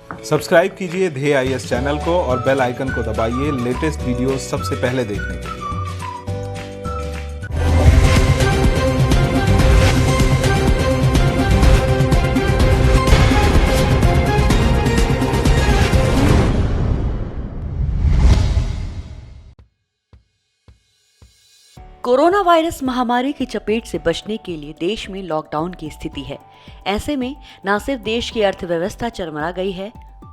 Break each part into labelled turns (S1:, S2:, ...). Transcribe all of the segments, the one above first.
S1: Subscribe कीजिए ध्येय IAS channel को और बेल आइकन को दबाइए लेटेस्ट वीडियो सबसे पहले देखने के लिए।
S2: कोरोना वायरस महामारी की चपेट से बचने के लिए देश में लॉकडाउन की स्थिति है। ऐसे में न सिर्फ देश की अर्थव्यवस्था चरमरा गई है,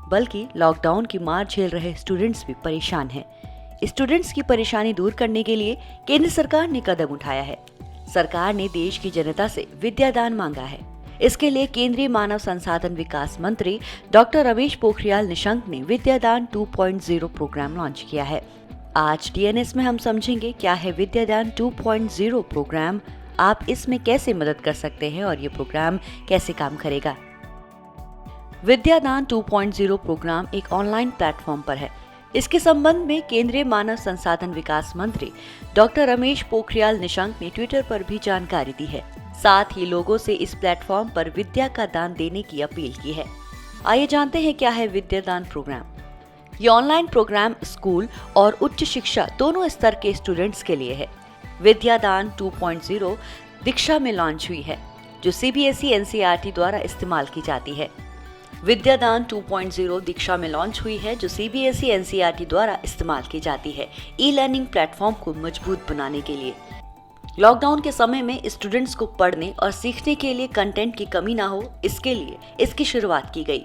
S2: बल्कि लॉकडाउन की मार झेल रहे स्टूडेंट्स भी परेशान हैं। स्टूडेंट्स की परेशानी दूर करने के लिए केंद्र सरकार ने कदम उठाया है। सरकार ने देश की जनता से विद्यादान मांगा है। इसके लिए केंद्रीय मानव संसाधन विकास मंत्री डॉक्टर रमेश पोखरियाल निशंक ने विद्यादान 2.0 प्रोग्राम लॉन्च किया है। आज डीएनएस में हम समझेंगे क्या है विद्यादान 2.0 प्रोग्राम, आप इसमें कैसे मदद कर सकते हैं और ये प्रोग्राम कैसे काम करेगा। विद्यादान 2.0 प्रोग्राम एक ऑनलाइन प्लेटफॉर्म पर है। इसके संबंध में केंद्रीय मानव संसाधन विकास मंत्री डॉक्टर रमेश पोखरियाल निशंक ने ट्विटर पर भी जानकारी दी है। साथ ही लोगों से इस प्लेटफॉर्म पर विद्या का दान देने की अपील की है। आइए जानते हैं क्या है विद्यादान प्रोग्राम। ये ऑनलाइन प्रोग्राम स्कूल और उच्च शिक्षा दोनों स्तर के स्टूडेंट्स के लिए है। विद्यादान 2.0 दीक्षा में लॉन्च हुई है, जो सीबीएसई एनसीईआरटी द्वारा इस्तेमाल की जाती है। विद्यादान 2.0 दीक्षा में लॉन्च हुई है, जो सीबीएसई एनसीईआरटी द्वारा इस्तेमाल की जाती है ई लर्निंग प्लेटफॉर्म को मजबूत बनाने के लिए। लॉकडाउन के समय में स्टूडेंट्स को पढ़ने और सीखने के लिए कंटेंट की कमी ना हो, इसके लिए इसकी शुरुआत की गई।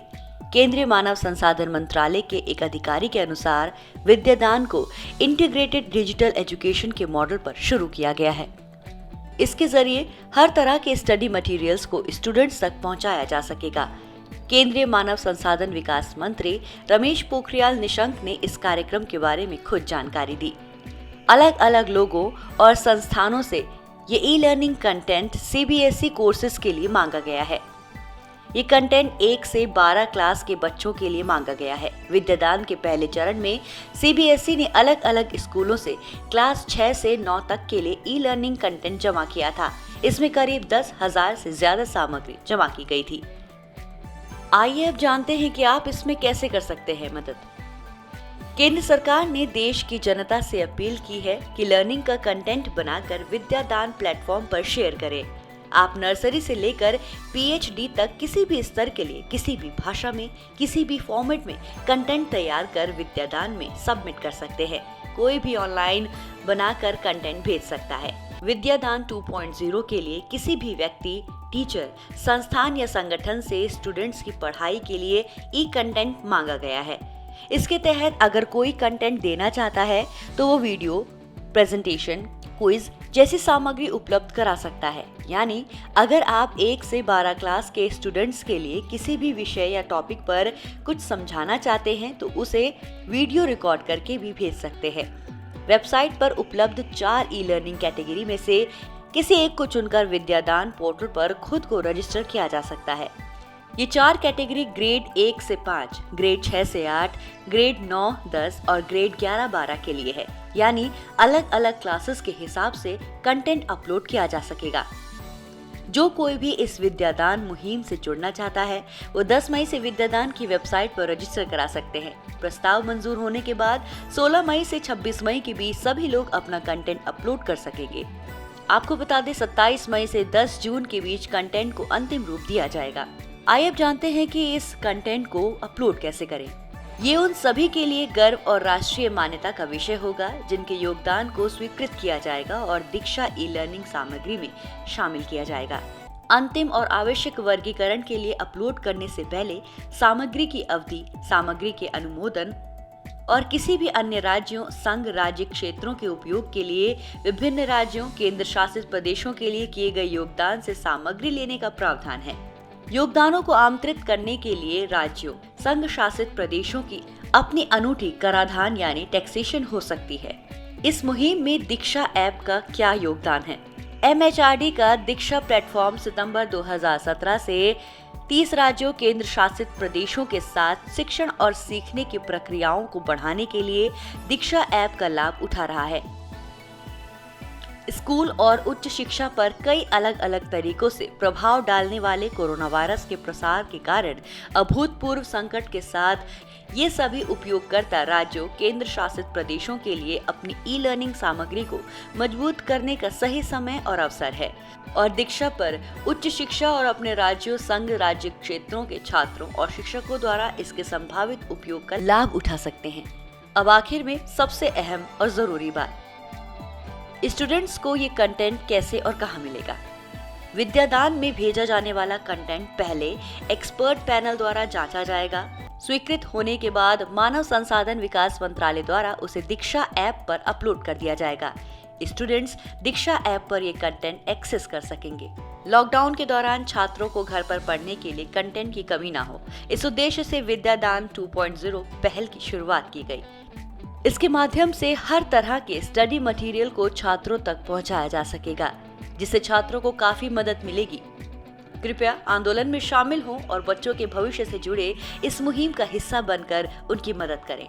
S2: केंद्रीय मानव संसाधन मंत्रालय के एक अधिकारी के अनुसार विद्यादान को इंटीग्रेटेड डिजिटल एजुकेशन के मॉडल पर शुरू किया गया है। इसके जरिए हर तरह के स्टडी मटेरियल्स को स्टूडेंट्स तक पहुंचाया जा सकेगा। केंद्रीय मानव संसाधन विकास मंत्री रमेश पोखरियाल निशंक ने इस कार्यक्रम के बारे में खुद जानकारी दी। अलग अलग लोगों और संस्थानों से ये e learning content CBSE courses के लिए मांगा गया है। ये कंटेंट 1 से 12 क्लास के बच्चों के लिए मांगा गया है। विद्यादान के पहले चरण में सीबीएसई ने अलग अलग स्कूलों से क्लास 6 से 9 तक के लिए ई लर्निंग कंटेंट जमा किया था। इसमें करीब 10,000 से ज्यादा सामग्री जमा की गई थी। आइए अब जानते हैं कि आप इसमें कैसे कर सकते हैं मदद। केंद्र सरकार ने देश की जनता से अपील की है कि लर्निंग का कंटेंट बनाकर विद्यादान प्लेटफॉर्म पर शेयर करें। आप नर्सरी से लेकर पीएचडी तक किसी भी स्तर के लिए किसी भी भाषा में किसी भी फॉर्मेट में कंटेंट तैयार कर विद्यादान में सबमिट कर सकते हैं। कोई भी ऑनलाइन बनाकर कंटेंट भेज सकता है। विद्यादान 2.0 के लिए किसी भी व्यक्ति, टीचर, संस्थान या संगठन से स्टूडेंट्स की पढ़ाई के लिए ई कंटेंट मांगा गया है। इसके तहत अगर कोई कंटेंट देना चाहता है तो वो वीडियो, प्रेजेंटेशन, क्विज जैसी सामग्री उपलब्ध करा सकता है। यानी अगर आप 1 से 12 क्लास के स्टूडेंट्स के लिए किसी भी विषय या टॉपिक पर कुछ समझाना चाहते हैं तो उसे वीडियो रिकॉर्ड करके भी भेज सकते हैं। वेबसाइट पर उपलब्ध 4 ई लर्निंग कैटेगरी में से किसी एक को चुनकर विद्यादान पोर्टल पर खुद को रजिस्टर किया जा सकता है। ये 4 कैटेगरी ग्रेड 1 से 5, ग्रेड 6 से 8, ग्रेड 9, 10 और ग्रेड 11, 12 के लिए है। यानी अलग अलग क्लासेस के हिसाब से कंटेंट अपलोड किया जा सकेगा। जो कोई भी इस विद्यादान मुहिम से जुड़ना चाहता है वो 10 मई से विद्यादान की वेबसाइट पर रजिस्टर करा सकते हैं। प्रस्ताव मंजूर होने के बाद 16 मई से 26 मई के बीच सभी लोग अपना कंटेंट अपलोड कर सकेंगे। आपको बता दें 27 मई से 10 जून के बीच कंटेंट को अंतिम रूप दिया जाएगा। आइए अब जानते हैं कि इस कंटेंट को अपलोड कैसे करें। ये उन सभी के लिए गर्व और राष्ट्रीय मान्यता का विषय होगा जिनके योगदान को स्वीकृत किया जाएगा और दीक्षा ई लर्निंग सामग्री में शामिल किया जाएगा। अंतिम और आवश्यक वर्गीकरण के लिए अपलोड करने से पहले सामग्री की अवधि, सामग्री के अनुमोदन और किसी भी अन्य राज्यों, संघ राज्य क्षेत्रों के उपयोग के लिए विभिन्न राज्यों, केंद्र शासित प्रदेशों के लिए किए गए योगदान से सामग्री लेने का प्रावधान है। योगदानों को आमंत्रित करने के लिए राज्यों, संघ शासित प्रदेशों की अपनी अनूठी कराधान यानी टैक्सेशन हो सकती है। इस मुहिम में दीक्षा ऐप का क्या योगदान है? एमएचआरडी का दीक्षा प्लेटफॉर्म सितंबर 2017 से 30 राज्यों, केंद्र शासित प्रदेशों के साथ शिक्षण और सीखने की प्रक्रियाओं को बढ़ाने के लिए दीक्षा ऐप का लाभ उठा रहा है। स्कूल और उच्च शिक्षा पर कई अलग अलग तरीकों से प्रभाव डालने वाले कोरोना वायरस के प्रसार के कारण अभूतपूर्व संकट के साथ ये सभी उपयोगकर्ता राज्यों, केंद्र शासित प्रदेशों के लिए अपनी ई लर्निंग सामग्री को मजबूत करने का सही समय और अवसर है और दीक्षा पर उच्च शिक्षा और अपने राज्यों, संघ राज्य क्षेत्रों के छात्रों और शिक्षकों द्वारा इसके संभावित उपयोग का लाभ उठा सकते हैं। अब आखिर में सबसे अहम और जरूरी बात, स्टूडेंट्स को ये कंटेंट कैसे और कहाँ मिलेगा। विद्यादान में भेजा जाने वाला कंटेंट पहले एक्सपर्ट पैनल द्वारा जांचा जाएगा। स्वीकृत होने के बाद मानव संसाधन विकास मंत्रालय द्वारा उसे दीक्षा ऐप पर अपलोड कर दिया जाएगा। स्टूडेंट्स दीक्षा ऐप पर ये कंटेंट एक्सेस कर सकेंगे। लॉकडाउन के दौरान छात्रों को घर पर पढ़ने के लिए कंटेंट की कमी ना हो, इस उद्देश्य से विद्यादान 2.0 पहल की शुरुआत की गई। इसके माध्यम से हर तरह के स्टडी मटेरियल को छात्रों तक पहुंचाया जा सकेगा, जिससे छात्रों को काफी मदद मिलेगी। कृपया आंदोलन में शामिल हों और बच्चों के भविष्य से जुड़े इस मुहिम का हिस्सा बनकर उनकी मदद करें।